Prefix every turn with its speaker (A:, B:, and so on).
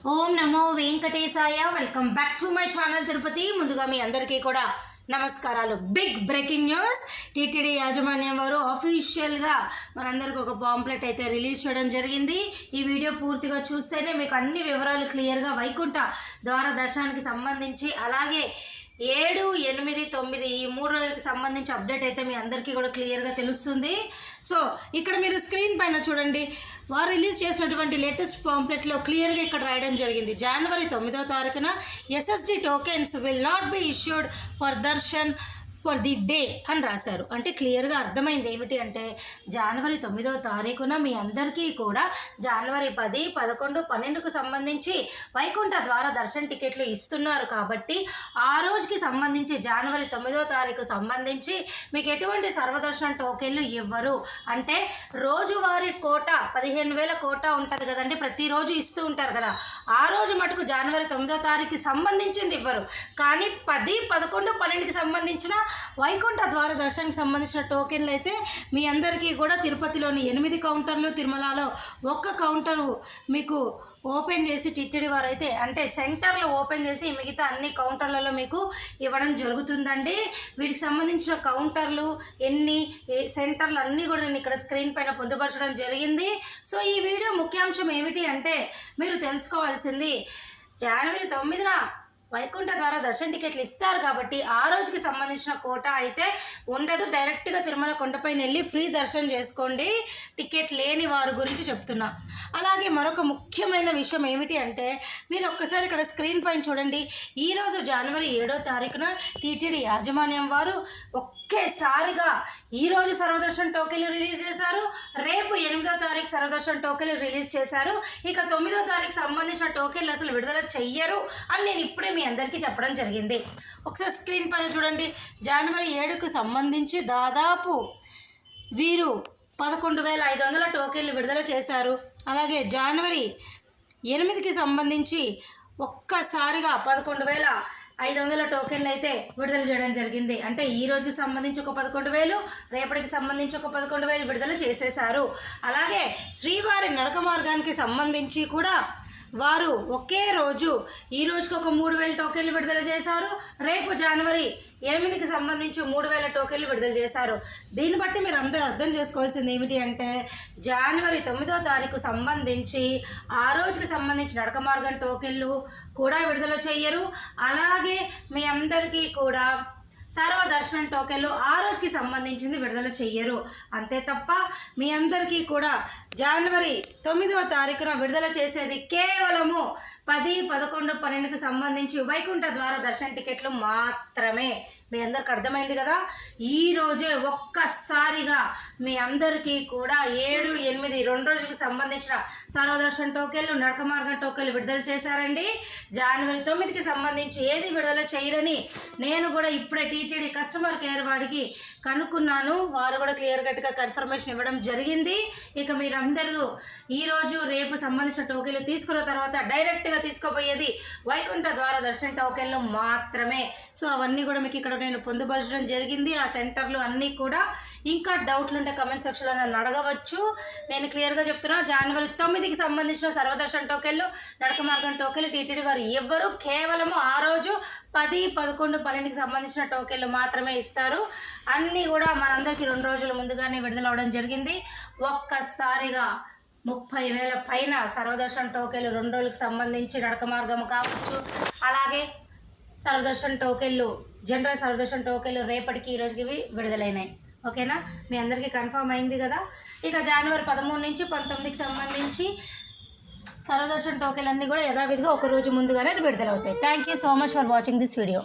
A: Om Namo Venkatesaya. Welcome back to my channel Tirupati. ముందుగా మీ అందరికీ కూడా నమస్కారాలు. Big breaking news. టీటీడీ యాజమాన్యం వారు అఫీషియల్గా మనందరికి ఒక పాంప్లెట్ అయితే రిలీజ్ చేయడం జరిగింది. ఈ వీడియో పూర్తిగా చూస్తేనే మీకు అన్ని వివరాలు క్లియర్గా వైకుంఠ ద్వార దర్శనానికి సంబంధించి, అలాగే 7, 8, 9 ఈ 3 రోజులకు సంబంధించి అప్డేట్ అయితే మీ అందరికీ కూడా క్లియర్గా తెలుస్తుంది. సో ఇక్కడ మీరు స్క్రీన్ పైన చూడండి, వారు రిలీజ్ చేసినటువంటి లేటెస్ట్ పాంప్లెట్లో క్లియర్గా ఇక్కడ రాయడం జరిగింది. జనవరి 9వ తారీఖున SSD tokens will not be issued for Darshan for the day అని రాశారు. అంటే క్లియర్గా అర్థమైంది ఏమిటి అంటే, జనవరి 9వ తారీఖున మీ అందరికీ కూడా జనవరి 10, 11, 12కు సంబంధించి వైకుంఠ ద్వార దర్శన టికెట్లు ఇస్తున్నారు. కాబట్టి ఆ రోజుకి సంబంధించి జనవరి 9వ తారీఖు సంబంధించి మీకు ఎటువంటి సర్వదర్శన టోకెన్లు ఇవ్వరు. అంటే రోజువారీ కోటా 15,000 కోటా ఉంటుంది కదండి, ప్రతిరోజు ఇస్తూ ఉంటారు కదా, ఆ రోజు మటుకు జనవరి 9వ తారీఖుకి సంబంధించింది ఇవ్వరు. కానీ 10, 11, 12కి సంబంధించిన వైకుంఠ ద్వార దర్శనానికి సంబంధించిన టోకెన్లు అయితే మీ అందరికీ కూడా తిరుపతిలోని 8 కౌంటర్లు, తిరుమలలో 1 కౌంటరు మీకు ఓపెన్ చేసి టిటిడి వారు అయితే, అంటే సెంటర్లు ఓపెన్ చేసి మిగతా అన్ని కౌంటర్లలో మీకు ఇవ్వడం జరుగుతుందండి. వీటికి సంబంధించిన కౌంటర్లు సెంటర్లు అన్నీ కూడా నేను ఇక్కడ స్క్రీన్ పైన పొందుపరచడం జరిగింది. సో ఈ వీడియో ముఖ్యాంశం ఏమిటి అంటే, మీరు తెలుసుకోవాల్సింది, జనవరి 9న వైకుంఠ ద్వారా దర్శన టికెట్లు ఇస్తారు కాబట్టి ఆ రోజుకి సంబంధించిన కోటా అయితే ఉండదు. డైరెక్ట్గా తిరుమల కొండపైన వెళ్ళి ఫ్రీ దర్శనం చేసుకోండి, టికెట్ లేని వారి గురించి చెప్తున్నా. అలాగే మరొక ముఖ్యమైన విషయం ఏమిటి అంటే, మీరు ఒక్కసారి ఇక్కడ స్క్రీన్ పైన చూడండి. ఈరోజు జనవరి 7వ తారీఖున టీటీడీ యాజమాన్యం వారు ఒకేసారిగా ఈరోజు సర్వదర్శన టోకెన్లు రిలీజ్ చేశారు, రేపు 8వ తారీఖు సర్వదర్శన టోకెన్లు రిలీజ్ చేశారు, ఇక 9వ తారీఖు సంబంధించిన టోకెన్లు అసలు విడుదల చెయ్యరు అని నేను ఇప్పుడే మీ అందరికీ చెప్పడం జరిగింది. ఒకసారి స్క్రీన్ పైన చూడండి. జనవరి 7కు సంబంధించి దాదాపు వీరు 11,500 టోకెన్లు విడుదల చేశారు. అలాగే జనవరి 8కి సంబంధించి ఒక్కసారిగా 11,500 టోకెన్లు అయితే విడుదల చేయడం జరిగింది. అంటే ఈ రోజుకి సంబంధించి ఒక 11,000, రేపటికి సంబంధించి ఒక 11,000 విడుదల చేసేశారు. అలాగే శ్రీవారి నడక మార్గానికి సంబంధించి కూడా వారు ఒకే రోజు, ఈ రోజుకి ఒక 3,000 టోకెన్లు విడుదల చేశారు, రేపు జనవరి 8కి సంబంధించి 3,000 టోకెన్లు విడుదల చేశారు. దీన్ని బట్టి మీరు అందరూ అర్థం చేసుకోవాల్సింది ఏమిటి అంటే, జనవరి 9వ తారీఖు సంబంధించి ఆ రోజుకి సంబంధించి నడక మార్గం టోకెన్లు కూడా విడుదల చెయ్యరు. అలాగే మీ అందరికీ కూడా సర్వదర్శనం టోకెన్లు ఆ రోజుకి సంబంధించింది విడుదల చెయ్యరు. అంతే తప్ప మీ అందరికీ కూడా జనవరి 9వ తారీఖున విడుదల చేసేది కేవలము 10, 11, 12కు సంబంధించి వైకుంఠ ద్వార దర్శన టికెట్లు మాత్రమే. మీ అందరికి అర్థమైంది కదా. ఈ రోజే ఒక్కసారిగా మీ అందరికీ కూడా 7, 8, 2 రోజులకు సంబంధించిన సర్వదర్శన టోకెన్లు, నడక మార్గం టోకెన్లు విడుదల చేశారండి. జనవరి 9కి సంబంధించి ఏది విడుదల చేయరని నేను కూడా ఇప్పుడే టీటీడీ కస్టమర్ కేర్ వాడికి కనుక్కున్నాను. వారు కూడా క్లియర్ కట్గా కన్ఫర్మేషన్ ఇవ్వడం జరిగింది. ఇక మీరందరూ ఈరోజు రేపు సంబంధించిన టోకెన్లు తీసుకున్న తర్వాత డైరెక్ట్గా తీసుకోబోయేది వైకుంఠ ద్వార దర్శన టోకెన్లు మాత్రమే. సో అవన్నీ కూడా మీకు ఇక్కడ నేను పొందుపరచడం జరిగింది. ఆ సెంటర్లు అన్నీ కూడా. ఇంకా డౌట్లు ఉంటే కమెంట్ సెక్షన్లో నన్ను అడగవచ్చు. నేను క్లియర్గా చెప్తున్నా, జనవరి 9కి సంబంధించిన సర్వదర్శన టోకెన్లు, నడక మార్గం టోకెన్లు టీటీడీ గారు ఎవ్వరు, కేవలము ఆ రోజు 10, 11, 12కి సంబంధించిన టోకెన్లు మాత్రమే ఇస్తారు. అన్నీ కూడా మనందరికీ 2 రోజుల ముందుగానే విడుదలవడం జరిగింది. ఒక్కసారిగా 30,000 పైన సర్వదర్శన టోకెన్లు 2 రోజులకు సంబంధించి నడక మార్గం కావచ్చు, అలాగే సర్వదర్శన టోకెన్లు, జనరల్ సర్వదర్శన టోకెన్లు రేపటికి ఈ రోజుకి విడుదలైనాయి. ఓకేనా, మీ అందరికీ కన్ఫర్మ్ అయింది కదా. ఇక జనవరి 13 నుంచి 19కి సంబంధించి సర్వదర్శన టోకెన్లు అన్నీ కూడా యథావిధిగా ఒక రోజు ముందుగానే విడుదలవుతాయి. Thank you so much for watching this video.